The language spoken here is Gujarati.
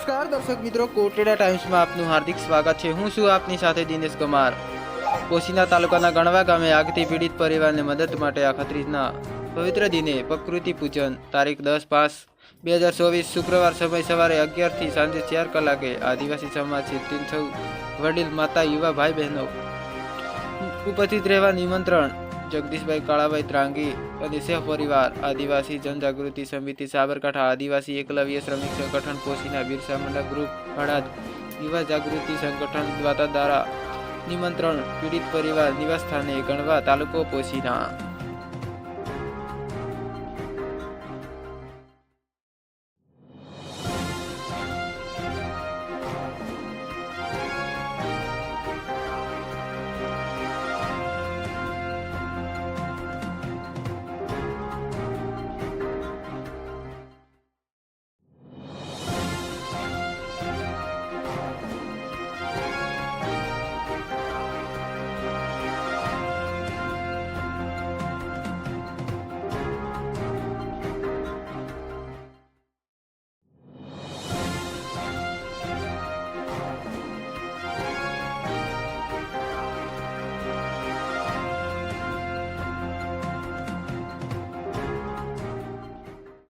નમસ્કાર દર્શક મિત્રો, કોટેડા ટાઈમ્સમાં આપનું હાર્દિક સ્વાગત છે। હું છું આપની સાથે દિનેશ કુમાર। પોશીના તાલુકાના ગણવા ગામે આગથી પીડિત પરિવારને મદદ માટે આખત્રીજના પવિત્ર દિને પ્રકૃતિ પૂજન તારીખ 10/5/2024 શુક્રવાર સમય સવારે 11 થી સાંજે 4 કલાકે આદિવાસી સમાજથી 300 વડીલ માતા યુવા ભાઈ બહેનો ઉપસ્થિત રહેવા નિમંત્રણ। જગદીશભાઈ કાળાભાઈ ત્રાંગી અને સહ પરિવાર આદિવાસી જનજાગૃતિ સમિતિ સાબરકાંઠા, આદિવાસી એકલવ્ય શ્રમિક સંગઠન પોશીના, બિરસા મુંડા ગ્રુપ હળાદ, યુવા જાગૃતિ સંગઠન દ્વારા નિમંત્રણ। પીડિત પરિવાર નિવાસ સ્થાને ગણવા, તાલુકો પોશીના।